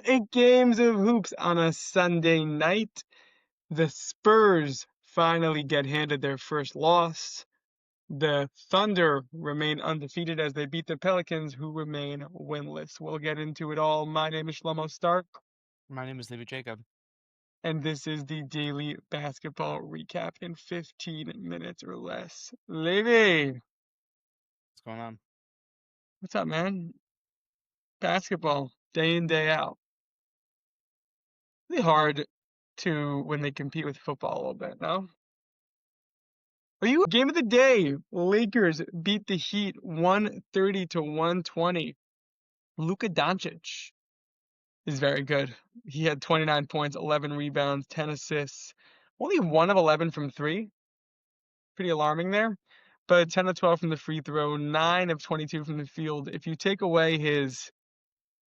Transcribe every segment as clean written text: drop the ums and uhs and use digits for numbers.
8 games of hoops on a Sunday night. The Spurs finally get handed their first loss. The Thunder remain undefeated as they beat the Pelicans, who remain winless. We'll get into it all. My name is Shlomo Stark, My name is David Jacob. and this is the daily basketball recap in 15 minutes or less. Levy, What's going on? what's up, man? Basketball, day in, day out. Really hard to when they compete with football a little bit, no? Are you game of the day? Lakers beat the Heat 130 to 120. Luka Doncic is very good. He had 29 points, 11 rebounds, 10 assists. Only 1 of 11 from 3. Pretty alarming there. But 10 of 12 from the free throw, 9 of 22 from the field. If you take away his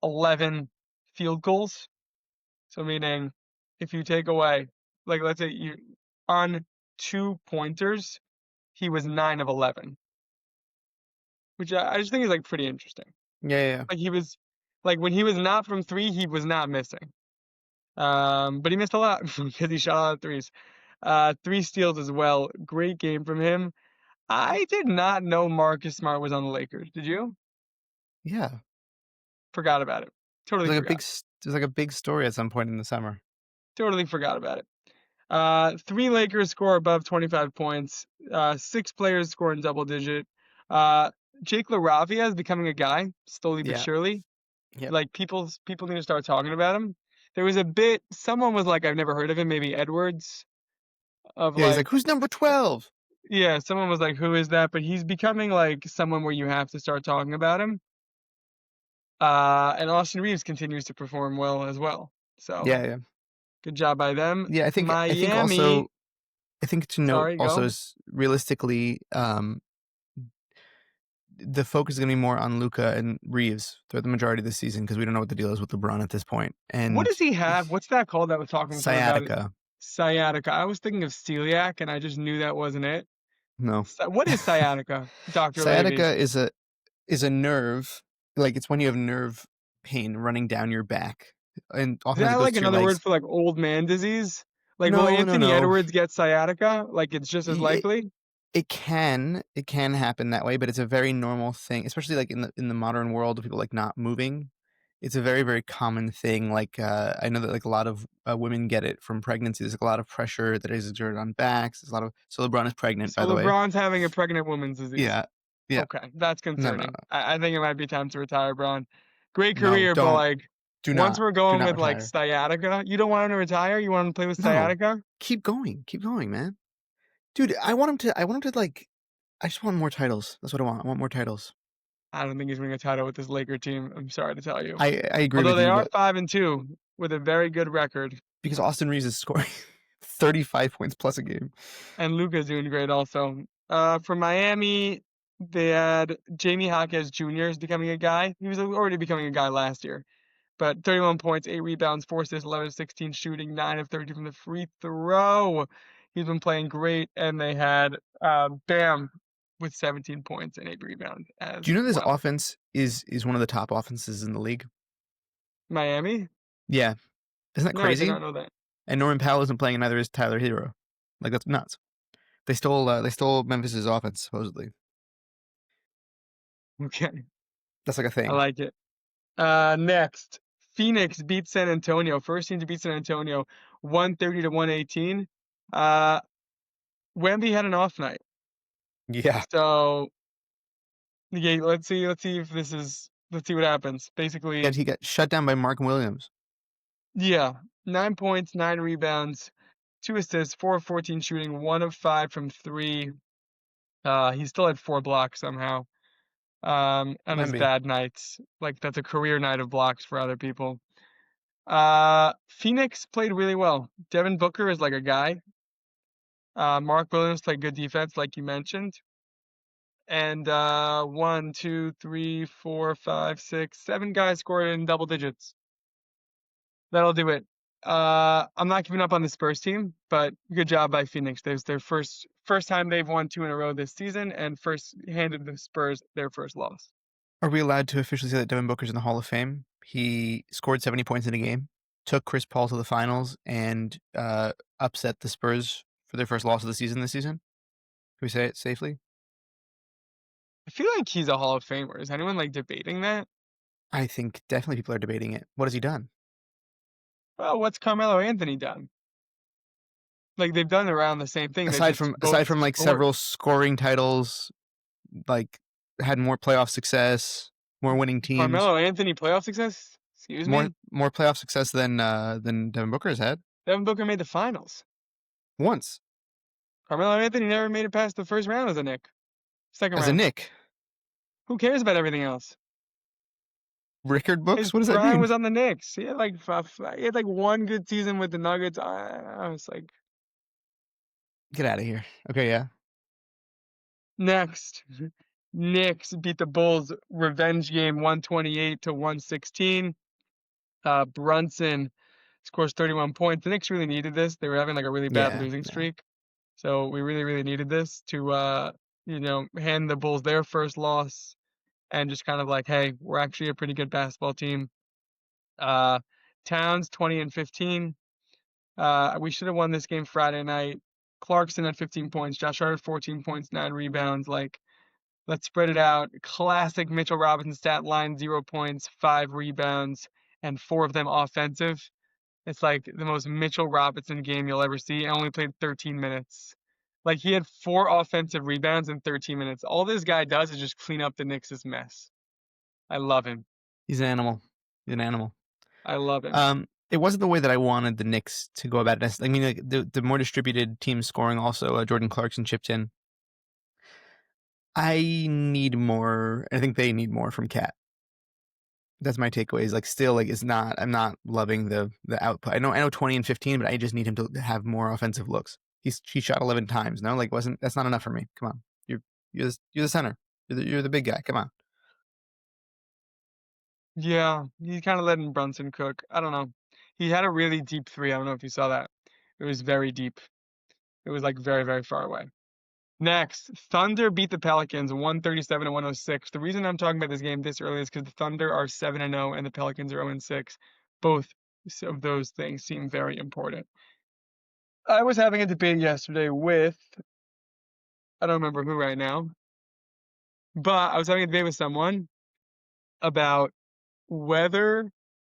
11 field goals, so meaning if you take away, like let's say you on 2 pointers, he was 9 of 11, which I just think is like pretty interesting. Yeah. Like he was, like when he was not from 3, he was not missing. But he missed a lot because he shot a lot of threes. 3 steals as well. Great game from him. I did not know Marcus Smart was on the Lakers. Did you? Yeah. Forgot about it. Totally forgot. There's like a big story at some point in the summer. Totally forgot about it. 3 Lakers score above 25 points. 6 players score in double digit. Jake LaRavia is becoming a guy, slowly but Yeah. surely. Yep. Like people need to start talking about him. There was a bit, someone was like, I've never heard of him, maybe Edwards, of Yeah, he's like, like, who's number 12? yeah, someone was like, who is that? But he's becoming like someone where you have to start talking about him. And Austin Reeves continues to perform well as well. So Yeah. good job by them. Yeah, I think Miami, also I think to note sorry, also go. is realistically, the focus is gonna be more on Luka and Reeves throughout the majority of the season because we don't know what the deal is with LeBron at this point. What And does he have? What's that called that was talking with him about it? sciatica. Sciatica. I was thinking of celiac, and I just knew that wasn't it. No. What is sciatica, Dr. Levy? Sciatica is a nerve, like it's when you have nerve pain running down your back. And Is oftentimes that it goes like to your another legs. word for like old man disease? Like, will No, no, Anthony no. Edwards get sciatica? Like, it's just as It, likely? it can happen that way, but it's a very normal thing, especially like in the modern world of people like not moving. It's a very, very common thing. Like I know that like a lot of women get it from pregnancy. There's like, a lot of pressure that is exerted on backs. There's a lot of so LeBron is pregnant, So by the way. LeBron's having a pregnant woman's disease. Yeah, yeah. Okay, that's No, no, concerning. no, I think it might be time to retire, Bron. Great no. career, but Don't like once do we're do going not with like retire. sciatica, you don't want him to retire? You want him to play with No, sciatica? keep going, man. Dude, I want him to like. I just want more titles. That's what I want. I want more titles. I don't think he's winning a title with this Laker team. I'm sorry to tell you. I agree Although with they you, are but 5-2 with a very good record, because Austin Reeves is scoring 35 points plus a game. and Luka's doing great also. For Miami, they had Jamie Jaquez Jr. is becoming a guy. He was already becoming a guy last year. But 31 points, 8 rebounds, 4 assists, 11 of 16 shooting, 9 of 30 from the free throw. He's been playing great, and they had Bam with 17 points and 8 rebounds Do as you know this well. offense is one of the top offenses in the league? Miami? Yeah, isn't that No, I did crazy? not know that. And Norman Powell isn't playing, and neither is Tyler Hero. Like that's nuts. They stole Memphis's offense supposedly. Okay, That's like a I thing. like it. Next, Phoenix beat San Antonio. First team to beat San Antonio, 130 to 118. Uh, Wemby had an off night, Yeah, so yeah. Let's see if this is. Let's see what happens. Basically, he got shut down by Mark Williams. yeah, 9 points, 9 rebounds, 2 assists, 4 of 14 shooting, 1 of 5 from 3. He still had 4 blocks somehow. On his Wemby. bad nights. Like that's a career night of blocks for other people. Phoenix played really well. Devin Booker is like a guy. Mark Williams played good defense, like you mentioned. And 1, 2, 3, 4, 5, 6, 7 guys scored in double digits. That'll do it. I'm not giving up on the Spurs team, but good job by Phoenix. There's their first time they've won 2 in a row this season, and first handed the Spurs their first loss. Are we allowed to officially say that Devin Booker's in the Hall of Fame? He scored 70 points in a game, took Chris Paul to the finals, and upset the Spurs for their first loss of the season this season. Can we say it safely? I feel like he's a Hall of Famer. Is anyone like debating that? I think definitely people are debating it. What has he done? Well, what's Carmelo Anthony done? Like they've done around the same thing. They've Aside just from both aside from like scored. several scoring titles, like had more playoff success, more winning teams, Carmelo Anthony playoff success? Excuse more me? more playoff success than Devin Booker has had Devin Booker made the finals. once Carmelo Anthony never made it past the first round as a Knick. Second as a round. Knick. Who cares about everything else? Record His books? What does that prime mean? was on the Knicks. He had like one good season with the Nuggets. I was like, Get out of here. Okay, yeah. next. Knicks beat the Bulls revenge game 128 to 116. Brunson scores 31 points. The Knicks really needed this. They were having like a really bad Yeah, losing yeah. streak. So we really, really needed this to hand the Bulls their first loss and just kind of like, hey, we're actually a pretty good basketball team. Uh Towns 20 and 15. We should have won this game Friday night. Clarkson had 15 points, Josh Hart had 14 points, 9 rebounds. Like, let's spread it out. Classic Mitchell Robinson stat line: 0 points, 5 rebounds, and 4 of them offensive. It's like the most Mitchell Robinson game you'll ever see. And only played 13 minutes. Like he had 4 offensive rebounds in 13 minutes. All this guy does is just clean up the Knicks' mess. I love him. He's an animal. He's an animal. I love him. It wasn't the way that I wanted the Knicks to go about it. I mean, like, the more distributed team scoring also. Jordan Clarkson chipped in. I need more. I think they need more from Cat. That's my takeaway. Is like still like it's not. I'm not loving the output. I know 20 and 15, but I just need him to have more offensive looks. He shot 11 times. No, like wasn't that's not enough for me. Come on, you're the center. You're the big guy. Come on. Yeah, he's kind of letting Brunson cook. I don't know. He had a really deep three. I don't know if you saw that. It was very deep. It was like very, very far away. Next, Thunder beat the Pelicans 137 to 106. The reason I'm talking about this game this early is because the Thunder are 7-0 and the Pelicans are 0-6. Both of those things seem very important. I was having a debate yesterday with, I don't remember who right now, but I was having a debate with someone about whether,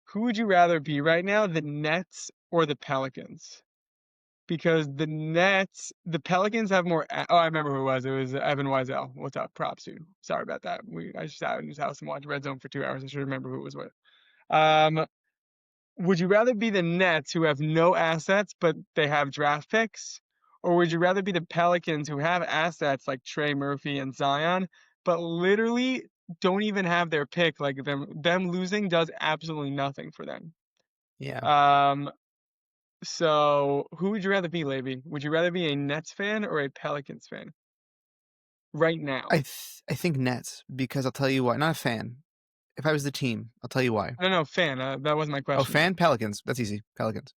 who would you rather be right now, the Nets or the Pelicans? Because the Pelicans have more. Oh, I remember who it was. It was Evan Wiesel. What's up? Props, dude. Sorry about that. I just sat in his house and watched Red Zone for 2 hours. I should remember who it was with. Um, would you rather be the Nets who have no assets but they have draft picks, or would you rather be the Pelicans who have assets like Trey Murphy and Zion, but literally don't even have their pick? Like them losing does absolutely nothing for them. Yeah. Um, So, who would you rather be, Levy? Would you rather be a Nets fan or a Pelicans fan right now? I think Nets because I'll tell you why. Not a fan. If I was the team, I'll tell you why. No, no, fan. That wasn't my Oh, question. fan Pelicans. That's easy. Pelicans.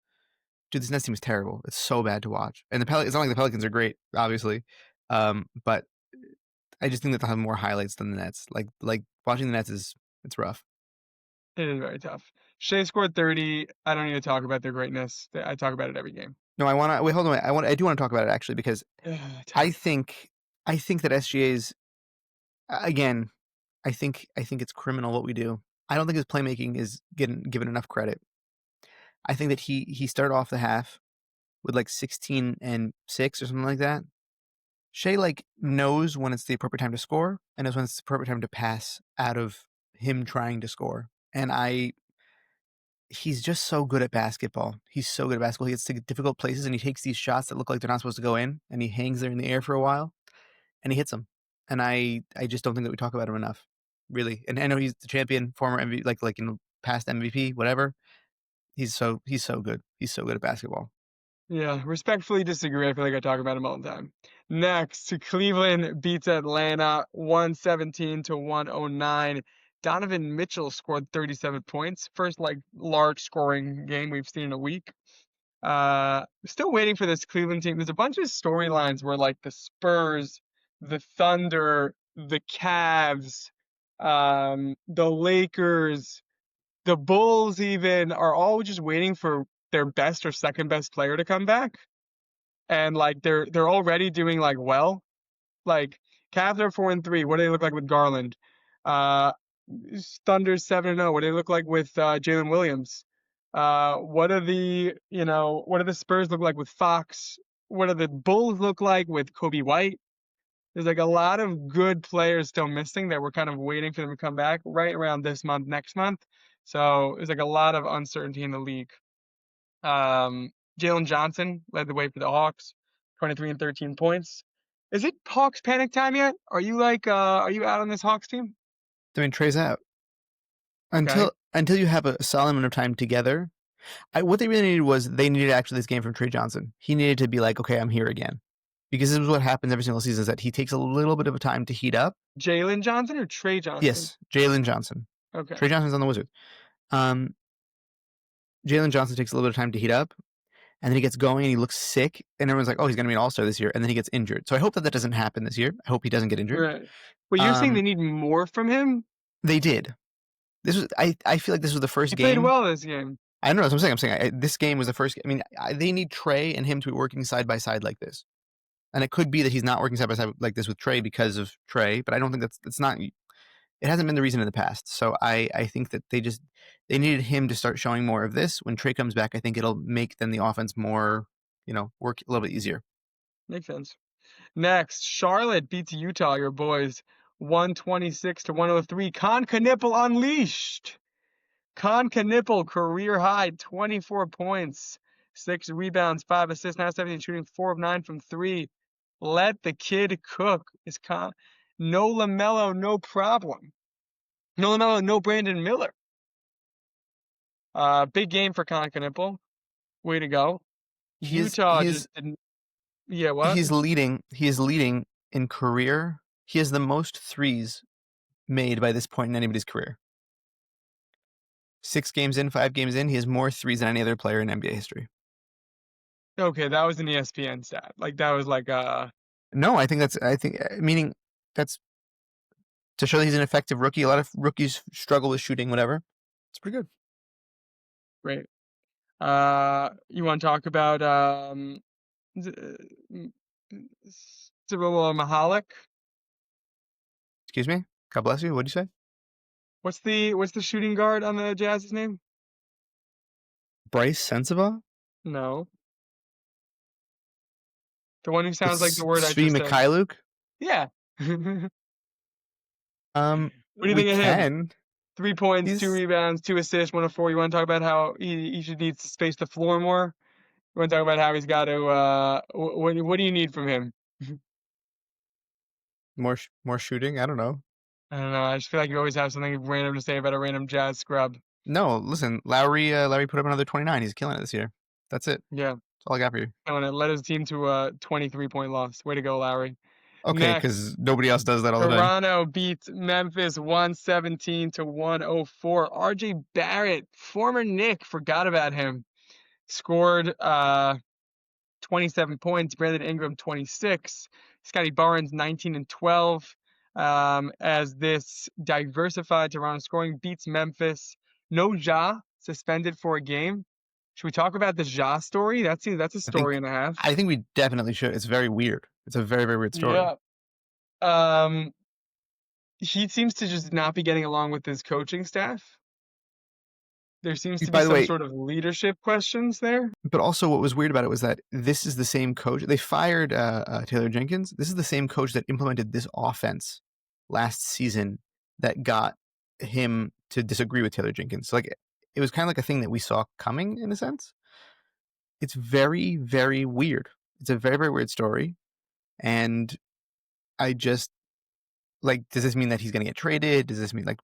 Dude, this Nets team is terrible. It's so bad to watch. And it's not like the Pelicans are great, obviously. But I just think that they'll have more highlights than the Nets. Like watching the Nets it's rough. It is very tough. Shea scored 30. I don't need to talk about their greatness. I talk about it every game. No, I wanna wait, hold on. I do want to talk about it actually because I Tough. think I think that SGA's again, I think it's criminal what we do. I don't think his playmaking is getting given enough credit. I think that he started off the half with like 16 and 6 or something like that. Shea like knows when it's the appropriate time to score and knows when it's the appropriate time to pass out of him trying to score. And he's just so good at basketball. He's so good at basketball. He gets to difficult places and he takes these shots that look like they're not supposed to go in and he hangs there in the air for a while and he hits them. And I just don't think that we talk about him enough, really. And I know he's the champion, former MVP, like past MVP, whatever. He's so good. He's so good at basketball. Yeah, respectfully disagree. I feel like I talk about him all the time. Next, Cleveland beats Atlanta 117 to 109. Donovan Mitchell scored 37 points. First like large scoring game we've seen in a week. Still waiting for this Cleveland team. There's a bunch of storylines where like the Spurs, the Thunder, the Cavs, the Lakers, The Bulls even are all just waiting for their best or second best player to come back, and like they're already doing like well. Like Cavs are 4-3. What do they look like with Garland? Uh, Thunder 7-0. What do they look like with Jalen Williams? What do the Spurs look like with Fox? What do the Bulls look like with Kobe White? There's like a lot of good players still missing that we're kind of waiting for them to come back right around this month, next month. So there's like a lot of uncertainty in the league. Um, Jalen Johnson led the way for the Hawks, 23 and 13 points. Is it Hawks panic time yet? Are you out on this Hawks team? I mean, Trey's out Okay. until you have a solid amount of time together. What they really needed was they needed actually this game from Trey Johnson. He needed to be like, okay, I'm here again, because this is what happens every single season: is that he takes a little bit of a time to heat up. Jalen Johnson or Trey Johnson? Yes, Jalen Johnson. Okay. Trey Johnson's on the Wizards. Um, Jalen Johnson takes a little bit of time to heat up, and then he gets going and he looks sick, and everyone's like, "Oh, he's going to be an all-star this year," and then he gets injured. So I hope that that doesn't happen this year. I hope he doesn't get injured. Right. Well, you're saying they Um, need more from him? they did. This was I feel like this was the first He played game. well this game. I don't know. That's what I'm saying. This game was the first. I mean, they need Trey and him to be working side by side like this, and it could be that he's not working side by side like this with Trey because of Trey. But I don't think that's not. It hasn't been the reason in the past. So I think that they needed him to start showing more of this. When Trey comes back, I think it'll make then the offense more, work a little bit easier. Makes sense. Next, Charlotte beats Utah, your boys, 126 to 103. Con Knipple unleashed. Con Knipple career high, 24 points, 6 rebounds, 5 assists, now 17, shooting 4 of 9 from three. Let the kid cook. Is Con no LaMelo, no problem. No LaMelo, no Brandon Miller. Big game for Con Knipple. Way to go. He is Utah he just is didn't. Yeah, what? he's leading. He is leading in career. He has the most threes made by this point in anybody's career. 6 games in, 5 games in, he has more threes than any other player in NBA history. Okay, that was an ESPN stat. Like that was like No, I think meaning that's to show that he's an effective rookie. A lot of rookies struggle with shooting, whatever. It's pretty good. great. You want to talk about Z- Zerolo Mahalik? Excuse me. God bless you. What'd you say? What's the shooting guard on the Jazz's name? Bryce Sensabaugh? No, the one who sounds like the It's word I Svi just said. Mikhailuk. Yeah. What do you We think of him? can. 3 points, two He's rebounds, 2 assists, 1 of 4. You want to talk about how he should need to space the floor more? You want to talk about how he's got to what do you need from him? more shooting. I don't know. I don't know. I just feel like you always have something random to say about a random Jazz scrub. No, listen. Lowry put up another 29. He's killing it this year. That's it. Yeah, That's all I got for you. killing it. Led his team to a 23-point loss. Way to go, Lowry. Okay, Next, because nobody else does that all the time. Toronto beats Memphis 117 to 104. RJ Barrett, former Knick, forgot about him. Scored 27 points. Brandon Ingram 26. Scotty Barnes 19 and 12. As this diversified Toronto scoring beats Memphis. No Ja suspended for a game. Should we talk about the Ja story? That's a I story think and a half. I think we definitely should. It's very weird. It's a very, very weird story. Yeah. Um, he seems to just not be getting along with his coaching staff. There seems to be By the some way, sort of leadership questions there. but also what was weird about it was that this is the same coach. They fired Taylor Jenkins. This is the same coach that implemented this offense last season that got him to disagree with Taylor Jenkins. So like it was kind of like a thing that we saw coming in a sense. It's very, very weird. It's a very, very weird story. And I just like, does this mean that he's going to get traded? Does this mean like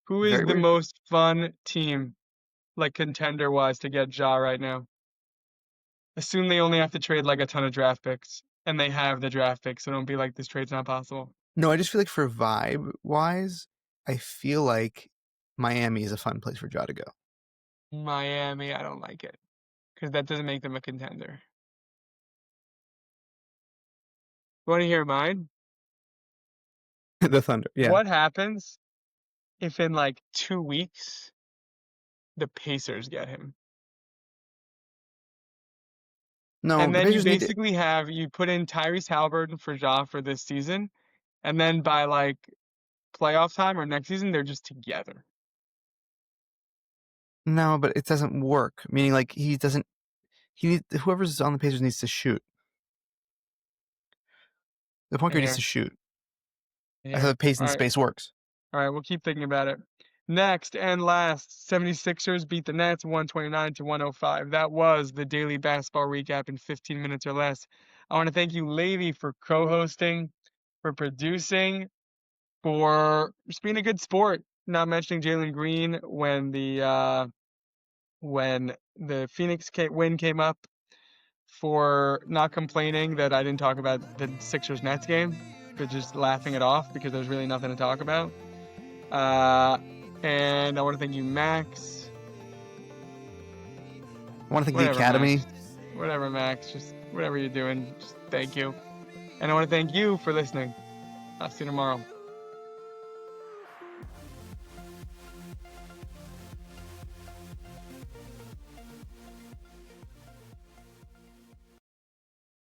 Who is very the weird? most fun team, like contender wise, to get Ja right now? Assume they only have to trade like a ton of draft picks, and they have the draft picks, so don't be like this trade's not possible. No, I just feel like for vibe wise, I feel like Miami is a fun place for Ja to go. Miami, I don't like it because that doesn't make them a contender. You want to hear mine? The Thunder, yeah. What happens if in like 2 weeks the Pacers get him. No, And the then you Pacers need to. basically you put in Tyrese Halliburton for Ja for this season, and then by like playoff time or next season, they're just together. No, but it doesn't work. Meaning, like he doesn't. Whoever's on the Pacers needs to shoot. The point I guard needs to hear, shoot. I That's how hear. the pace All and right, space works. all right, we'll keep thinking about it. Next and last, 76ers beat the Nets 129 to 105. That was the daily basketball recap in 15 minutes or less. I want to thank you, Lady, for co-hosting, for producing, for just being a good sport. Not mentioning Jalen Green when the win came up, for not complaining that I didn't talk about the Sixers Nets game, but just laughing it off because there's really nothing to talk about. Uh, and I want to thank you, Max. I want to thank the Academy. Whatever, Max. Just whatever you're doing, just thank you. And I want to thank you for listening. I'll see you tomorrow.